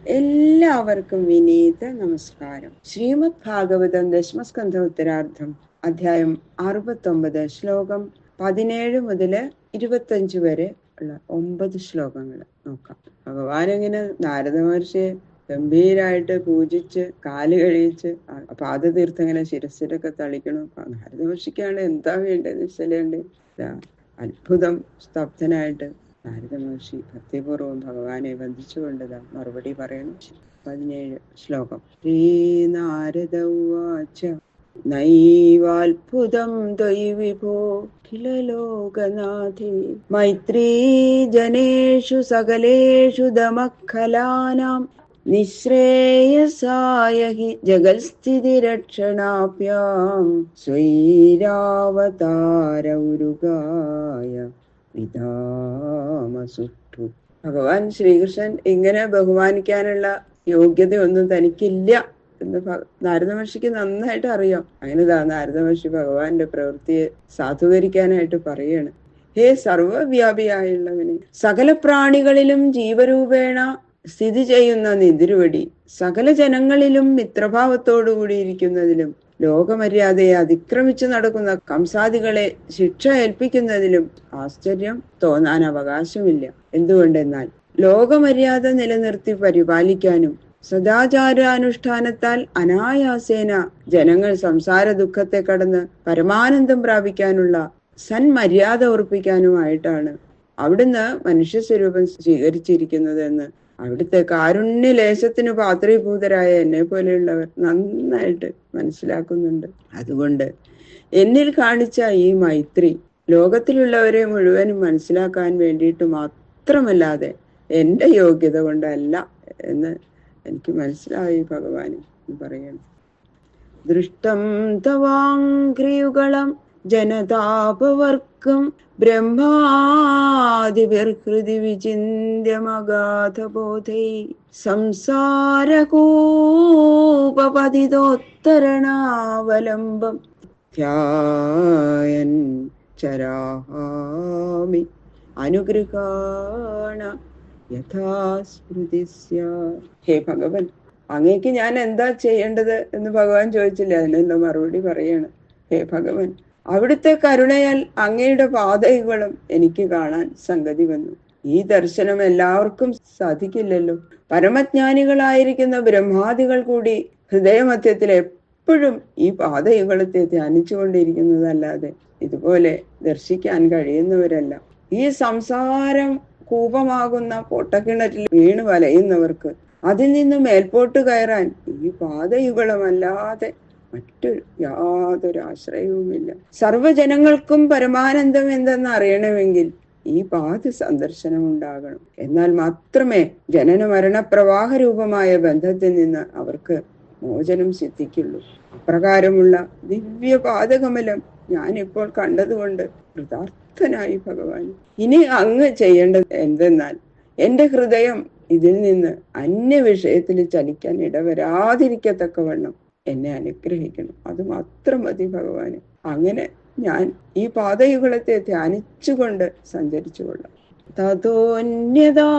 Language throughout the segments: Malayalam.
എല്ലാവർക്കും വിനീത നമസ്കാരം. ശ്രീമദ് ഭാഗവതം ദശമസ്കന്ധ ഉത്തരാർദ്ധം അധ്യായം 69 ശ്ലോകം 17 മുതൽ 25 വരെ ഉള്ള 9 ശ്ലോകങ്ങൾ നോക്കാം. ഭഗവാൻ ഇങ്ങനെ നാരദ മഹർഷിയെ ഗംഭീരായിട്ട് പൂജിച്ച് കാല് കഴിച്ച് പാദതീർത്ഥം ഇങ്ങനെ ശിരസിലൊക്കെ തളിക്കണം. നാരദ മഹർഷിക്കാണ് എന്താ വേണ്ടത് വെച്ചാലുണ്ട് അത്ഭുതം. സ്തബ്ധനായിട്ട് നാരദ മഹർഷി ഭക്തിപൂർവം ഭഗവാനെ വന്ദിച്ചുകൊണ്ടതാ മറുപടി പറയണം. 17 ശ്ലോകം. ശ്രീനാരദ ഉവാച നൈവാത്ഭുതം ത്വയി വിഭോ കില ലോകനാഥേ മൈത്രീ ജനേഷു സകലേഷു ദമഖലാനാം നിശ്രേയസായ ഹി ജഗൽസ്ഥിതിരക്ഷണാഭ്യാം സ്വൈരാവതാര ഉരുഗായ വിധാമസുഷ്ഠു. ഭഗവാൻ ശ്രീകൃഷ്ണൻ ഇങ്ങനെ ബഹുമാനിക്കാനുള്ള യോഗ്യതയൊന്നും തനിക്കില്ല എന്ന് നാരദ മഹർഷിക്ക് നന്നായിട്ട് അറിയാം. അങ്ങനെ നാരദ മഹർഷി ഭഗവാന്റെ പ്രവൃത്തിയെ സാധൂകരിക്കാനായിട്ട് പറയാണ്. ഹേ സർവവ്യാപിയായുള്ളവനെ, സകല പ്രാണികളിലും ജീവരൂപേണ സ്ഥിതി ചെയ്യുന്ന നിതിരുവടി, സകല ജനങ്ങളിലും മിത്രഭാവത്തോടു കൂടിയിരിക്കുന്നതിലും ലോകമര്യാദയെ അതിക്രമിച്ചു നടക്കുന്ന കംസാദികളെ ശിക്ഷ ഏൽപ്പിക്കുന്നതിലും ആശ്ചര്യം തോന്നാൻ അവകാശമില്ല. എന്തുകൊണ്ടെന്നാൽ ലോകമര്യാദ നിലനിർത്തി പരിപാലിക്കാനും സദാചാരാനുഷ്ഠാനത്താൽ അനായാസേന ജനങ്ങൾ സംസാര ദുഃഖത്തെ കടന്ന് പരമാനന്ദം പ്രാപിക്കാനുള്ള സന്മര്യാദ ഉറപ്പിക്കാനുമായിട്ടാണ് അവിടുന്ന് മനുഷ്യ സ്വരൂപം സ്വീകരിച്ചിരിക്കുന്നതെന്ന് അവിടുത്തെ കാരുണ്യലേശത്തിന് പാത്രീഭൂതരായ എന്നെ പോലെയുള്ളവർ നന്നായിട്ട് മനസ്സിലാക്കുന്നുണ്ട്. അതുകൊണ്ട് എന്നിൽ കാണിച്ച ഈ മൈത്രി ലോകത്തിലുള്ളവരെ മുഴുവനും മനസ്സിലാക്കാൻ വേണ്ടിയിട്ട് മാത്രമല്ലാതെ എൻ്റെ യോഗ്യത കൊണ്ടല്ല എന്ന് എനിക്ക് മനസ്സിലായി ഭഗവാന് പറയണം. ദൃഷ്ടം തവാംഘ്രിയുഗളം ജനതാപവർക്കം ബ്രഹ്മാദിവിർഹൃതി വിചിന്യമഗാധബോധൈ സംസാരകൂപപതിതോത്തരണാവലംബം ധ്യായൻ ചരാമി അനുഗ്രഹാണ യഥാസ്മൃതി സ്യാത്. ഹേ ഭഗവൻ, അങ്ങേക്ക് ഞാൻ എന്താ ചെയ്യേണ്ടത് എന്ന് ഭഗവാൻ ചോദിച്ചില്ല. അതിനെന്താ മറുപടി പറയാണ്. ഹേ ഭഗവൻ, അവിടുത്തെ കരുണയാൽ അങ്ങയുടെ പാദയുഗളം എനിക്ക് കാണാൻ സംഗതി വന്നു. ഈ ദർശനം എല്ലാവർക്കും സാധിക്കില്ലല്ലോ. പരമജ്ഞാനികളായിരിക്കുന്ന ബ്രഹ്മാദികൾ കൂടി ഹൃദയമധ്യത്തിൽ എപ്പോഴും ഈ പാദയുഗളത്തെ ധ്യാനിച്ചുകൊണ്ടിരിക്കുന്നതല്ലാതെ ഇതുപോലെ ദർശിക്കാൻ കഴിയുന്നവരല്ല. ഈ സംസാരം കൂപമാകുന്ന പൊട്ടക്കിണറ്റിൽ വീണ് വലയുന്നവർക്ക് അതിൽ നിന്ന് മേൽപോട്ട് കയറാൻ ഈ പാദയുഗളമല്ലാതെ മറ്റൊരു യാതൊരു ആശ്രയവുമില്ല. സർവജനങ്ങൾക്കും പരമാനന്ദം എന്തെന്ന് അറിയണമെങ്കിൽ ഈ പാദ സന്ദർശനം ഉണ്ടാകണം. എന്നാൽ മാത്രമേ ജനന മരണ പ്രവാഹ രൂപമായ ബന്ധത്തിൽ നിന്ന് അവർക്ക് മോചനം സിദ്ധിക്കുള്ളൂ. അപ്രകാരമുള്ള ദിവ്യ പാദകമലം ഞാനിപ്പോൾ കണ്ടതുകൊണ്ട് കൃതാർത്ഥനായി ഭഗവാൻ. ഇനി അങ്ങ് ചെയ്യേണ്ടത് എന്തെന്നാൽ എന്റെ ഹൃദയം ഇതിൽ നിന്ന് അന്യ വിഷയത്തിൽ ചലിക്കാൻ ഇടവരാതിരിക്കത്തക്കവണ്ണം എന്നെ അനുഗ്രഹിക്കണം. അത് മാത്രം മതി ഭഗവാന്. അങ്ങനെ ഞാൻ ഈ പാദയുഗളത്തെ ധ്യാനിച്ചുകൊണ്ട് സഞ്ചരിച്ചു കൊള്ളാം. തതോന്യതാ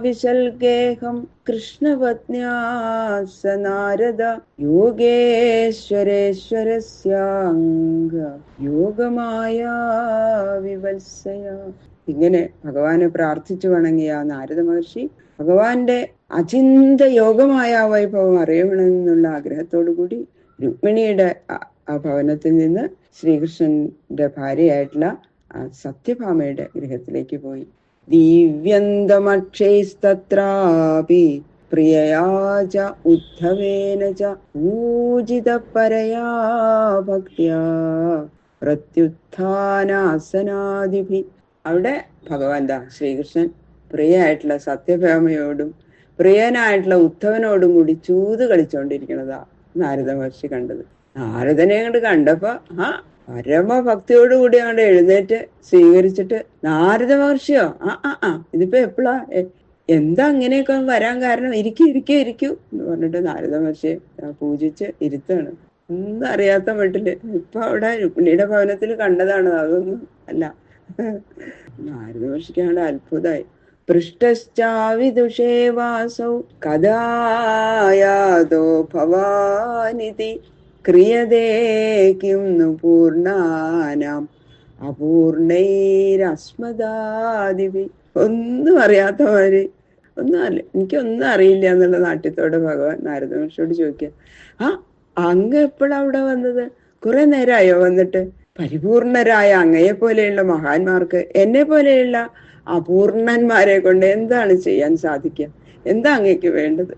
വിശൽഗേഹം കൃഷ്ണപത്ന്യാസ നാരദ യോഗേശ്വരേശ്വരസ്യാംഗ യോഗമായ വിവത്സയ. ഇങ്ങനെ ഭഗവാനെ പ്രാർത്ഥിച്ചു വണങ്ങിയ നാരദ മഹർഷി ഭഗവാന്റെ അചിന്ത യോഗമായ വൈഭവം അറിയണമെന്നുള്ള ആഗ്രഹത്തോടു കൂടി രുക്മിണിയുടെ ആ ഭവനത്തിൽ നിന്ന് ശ്രീകൃഷ്ണന്റെ ഭാര്യയായിട്ടുള്ള സത്യഭാമയുടെ ഗൃഹത്തിലേക്ക് പോയി. ദിവ്യന്തമക്ഷൈസ്തത്രാപി പ്രിയയാച ഉദ്ധവേന ച പൂജിത പരയാ ഭക്ത്യാ പ്രത്യുത്ഥാനാസനാദിഭി. അവിടെ ഭഗവാൻ ശ്രീകൃഷ്ണൻ പ്രിയായിട്ടുള്ള സത്യഭാമയോടും പ്രിയനായിട്ടുള്ള ഉദ്ധവനോടും കൂടി ചൂത് കളിച്ചോണ്ടിരിക്കണതാ നാരദ മഹർഷി കണ്ടത്. നാരദനെ അങ്ങോട്ട് കണ്ടപ്പോ പരമഭക്തിയോടുകൂടി അങ്ങോട്ട് എഴുന്നേറ്റ് സ്വീകരിച്ചിട്ട്, നാരദ മഹർഷിയോ? ഇതിപ്പോ എപ്പോഴാ, എന്താ അങ്ങനെയൊക്കെ വരാൻ കാരണം? ഇരിക്കൂ എന്ന് പറഞ്ഞിട്ട് നാരദ മഹർഷിയെ പൂജിച്ച് ഇരുത്താണ്. ഒന്നും അറിയാത്ത മട്ടില് ഇപ്പൊ അവിടെ രുക്മിണിയുടെ ഭവനത്തിൽ കണ്ടതാണ്, അതൊന്നും അല്ല. നാരദ മഹർഷിക്ക് അങ്ങോട്ട് അത്ഭുതമായി. പൃഷ്ടശ്ചാവിദുഷേ വാസൗ കഥായാതോ ഭവാനിതി ക്രിയതേ കിം नु പൂർണ്ണാനാം അപൂർണൈരസ്മദാദിവി. ഒന്നും അറിയാത്തവര്, എനിക്കൊന്നും അറിയില്ല എന്നുള്ള നാട്യത്തോടെ ഭഗവാൻ നാരദ മഹർഷിയോട് ചോദിക്കുക, ആ അങ്ങ് എപ്പോഴാ അവിടെ വന്നത്? കുറെ നേരമായോ വന്നിട്ട്? പരിപൂർണരായ അങ്ങയെ പോലെയുള്ള മഹാന്മാർക്ക് എന്നെ പോലെയുള്ള അപൂർണന്മാരെ കൊണ്ട് എന്താണ് ചെയ്യാൻ സാധിക്കുക? എന്താ അങ്ങേക്ക് വേണ്ടത്?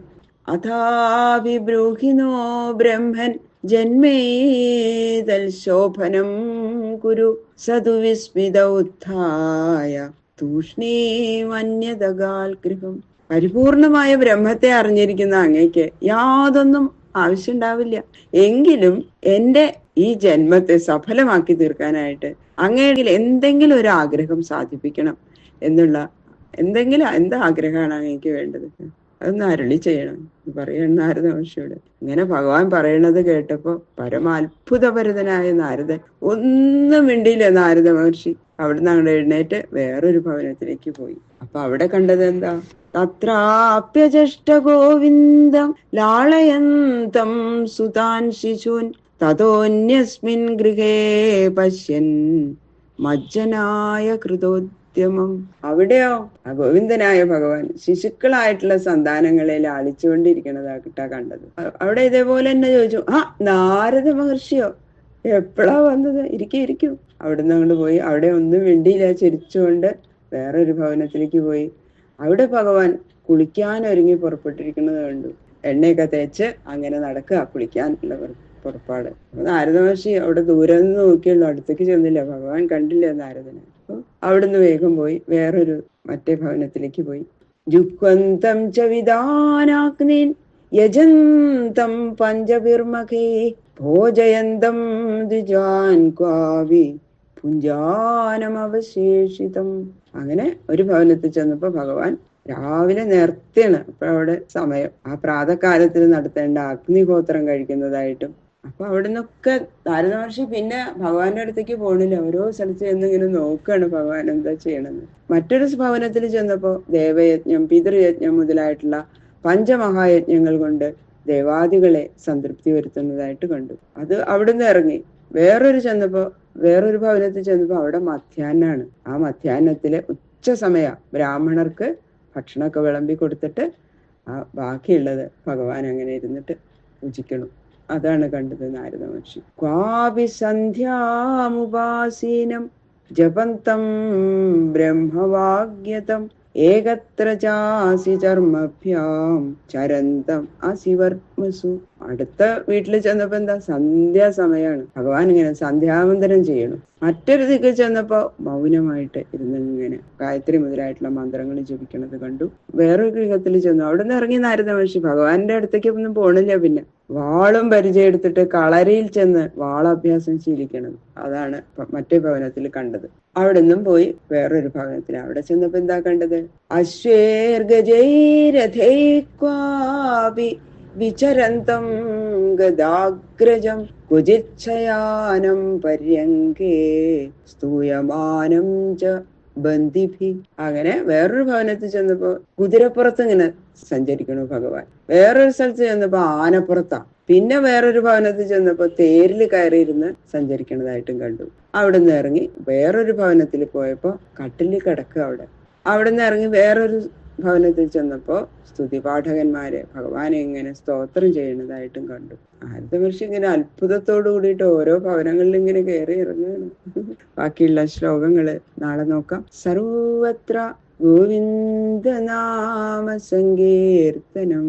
അഥാവിബ്രൂഹിനോ ബ്രഹ്മൻ ജന്മേതൽ ശോഭനം കുരു സതു വിസ്മിത ഉത്ഥായ തൂഷ്ണീമന്യതകാൽ ഗൃഹം. പരിപൂർണമായ ബ്രഹ്മത്തെ അറിഞ്ഞിരിക്കുന്ന അങ്ങേക്ക് യാതൊന്നും ആവശ്യമുണ്ടാവില്ല. എങ്കിലും എന്റെ ഈ ജന്മത്തെ സഫലമാക്കി തീർക്കാനായിട്ട് അങ്ങയിൽ എന്തെങ്കിലും ഒരു ആഗ്രഹം സാധിപ്പിക്കണം എന്നുള്ള എന്താ ആഗ്രഹമാണ് അങ്ങേക്ക് വേണ്ടത്? അതൊന്ന് അരുളി ചെയ്യണം പറയണം നാരദ മഹർഷിയോട്. ഇങ്ങനെ ഭഗവാൻ പറയണത് കേട്ടപ്പോ പരമാത്ഭുതഭരിതനായ നാരദൻ ഒന്നും മിണ്ടിയില്ല. നാരദ മഹർഷി അവിടുന്ന് അങ്ങോട്ട് എഴുന്നേറ്റ് വേറൊരു ഭവനത്തിലേക്ക് പോയി. അപ്പൊ അവിടെ കണ്ടത് എന്താ? തത്രാപ്യജഷ്ട ഗോവിന്ദം ലാളയന്തം സുതാൻ ശിശൂൻ തതോന്യസ്മിൻ ഗൃഹേ പശ്യൻ മജ്ജനായ കൃതോദ്യമം. അവിടെയോ ആ ഗോവിന്ദനായ ഭഗവാൻ ശിശുക്കളായിട്ടുള്ള സന്താനങ്ങളെ ലാളിച്ചുകൊണ്ടിരിക്കണതായിട്ടാ കണ്ടത്. അവിടെ ഇതേപോലെ തന്നെ ചോദിച്ചു, ആ നാരദ മഹർഷിയോ എപ്പോഴാ വന്നത്? ഇരിക്കും. അവിടുന്ന് അങ്ങോട്ട് പോയി. അവിടെ ഒന്നും വേണ്ടിയില്ല, ചിരിച്ചുകൊണ്ട് വേറൊരു ഭവനത്തിലേക്ക് പോയി. അവിടെ ഭഗവാൻ കുളിക്കാൻ ഒരുങ്ങി പുറപ്പെട്ടിരിക്കുന്നത് കണ്ടു. എണ്ണയൊക്കെ തേച്ച് അങ്ങനെ നടക്കുക, കുളിക്കാനുള്ള പുറപ്പാട്. നാരദ മഹർഷി അവിടെ ദൂരെ നിന്ന് നോക്കിയുള്ളൂ, അടുത്തേക്ക് ചെന്നില്ല. ഭഗവാൻ കണ്ടില്ല നാരദനെ. അപ്പൊ അവിടുന്ന് വേഗം പോയി വേറൊരു മറ്റേ ഭവനത്തിലേക്ക് പോയി. ജുക്വന്തം ച വിദാനാഗ്നീൻ യജന്തം പഞ്ചവിർമഖേ ഭോജയന്തം ദ്വിജാൻ ക്വാവി പുഞ്ചാനമവശേഷിതം. അങ്ങനെ ഒരു ഭവനത്തിൽ ചെന്നപ്പോ ഭഗവാൻ രാവിലെ നേരത്തെയാണ്. അപ്പൊ അവിടെ സമയം ആ പ്രാതകാലത്തിൽ നടത്തേണ്ട അഗ്നിഹോത്രം കഴിക്കുന്നതായിട്ടും. അപ്പൊ അവിടെ നിന്നൊക്കെ നാരദ മഹർഷി പിന്നെ ഭഗവാന്റെ അടുത്തേക്ക് പോണില്ല. ഓരോ സ്ഥലത്ത് ചെന്ന് ഇങ്ങനെ നോക്കുകയാണ് ഭഗവാൻ എന്താ ചെയ്യണമെന്ന്. മറ്റൊരു ഭവനത്തിൽ ചെന്നപ്പോ ദേവയജ്ഞം, പിതൃയജ്ഞം മുതലായിട്ടുള്ള പഞ്ചമഹായജ്ഞങ്ങൾ കൊണ്ട് ദേവാദികളെ സംതൃപ്തി വരുത്തുന്നതായിട്ട് കണ്ടു. അത് അവിടുന്ന് ഇറങ്ങി വേറൊരു ഭവനത്തിൽ ചെന്നപ്പോ അവിടെ മധ്യാഹ്നാണ്. ആ മധ്യാഹ്നത്തിലെ ഉച്ച സമയ ബ്രാഹ്മണർക്ക് ഭക്ഷണമൊക്കെ വിളമ്പി കൊടുത്തിട്ട് ആ ബാക്കിയുള്ളത് ഭഗവാൻ അങ്ങനെ ഇരുന്നിട്ട് പൂജിക്കണം. അതാണ് കണ്ടത് നാരദ മഹർഷി. ക്വാപി സന്ധ്യാമുപാസീനം ജപന്തം ബ്രഹ്മവാഗ്യതം ഏകത്ര ചാസി ചർമ്മഭ്യാം ചരന്തം അസിവർമസു. അടുത്ത വീട്ടിൽ ചെന്നപ്പോ എന്താ? സന്ധ്യാസമയാണ്. ഭഗവാൻ ഇങ്ങനെ സന്ധ്യാവന്തനം ചെയ്യണം. മറ്റൊരു ദിക്കിൽ ചെന്നപ്പോ മൗനമായിട്ട് ഇരുന്നിങ്ങനെ ഗായത്രി മുതലായിട്ടുള്ള മന്ത്രങ്ങൾ ജപിക്കണത് കണ്ടു. വേറൊരു ഗൃഹത്തിൽ ചെന്നു. അവിടെ നിന്ന് ഇറങ്ങി നാരദ മഹർഷി ഭഗവാന്റെ അടുത്തേക്ക് ഒന്നും പോണില്ല. പിന്നെ വാളും പരിചയം എടുത്തിട്ട് കളരിയിൽ ചെന്ന് വാളഭ്യാസം ശീലിക്കണം. അതാണ് മറ്റേ ഭവനത്തിൽ കണ്ടത്. അവിടെ നിന്നും പോയി വേറൊരു ഭവനത്തിൽ. അവിടെ ചെന്നപ്പോ എന്താ കണ്ടത്? അശ്വേർഗജൈരഥൈക്വാപി വിചരന്തം ഗദാഗ്രജം കുജിച്ഛയാനം പര്യങ്കേ സ്തൂയമാനം ച ബന്ദിഭി. അങ്ങനെ വേറൊരു ഭവനത്തിൽ ചെന്നപ്പോ കുതിരപ്പുറത്ത് ഇങ്ങനെ സഞ്ചരിക്കണു ഭഗവാൻ. വേറൊരു സ്ഥലത്ത് ചെന്നപ്പോ ആനപ്പുറത്താ. പിന്നെ വേറൊരു ഭവനത്തിൽ ചെന്നപ്പോ തേരിൽ കയറിയിരുന്ന് സഞ്ചരിക്കണതായിട്ടും കണ്ടു. അവിടുന്ന് ഇറങ്ങി വേറൊരു ഭവനത്തിൽ പോയപ്പോ കട്ടിലിൽ കിടക്കുക. അവിടുന്ന് ഇറങ്ങി വേറൊരു ഭവനത്തിൽ ചെന്നപ്പോ സ്തുതിപാഠകന്മാരെ ഭഗവാനെ ഇങ്ങനെ സ്തോത്രം ചെയ്യുന്നതായിട്ടും കണ്ടു. നാരദ മഹർഷി ഇങ്ങനെ അത്ഭുതത്തോടു കൂടിയിട്ട് ഓരോ ഭവനങ്ങളിൽ ഇങ്ങനെ കയറി ഇറങ്ങുകയാണ്. ബാക്കിയുള്ള ശ്ലോകങ്ങള് നാളെ നോക്കാം. സർവത്ര ഗോവിന്ദനാമ സങ്കീർത്തനം.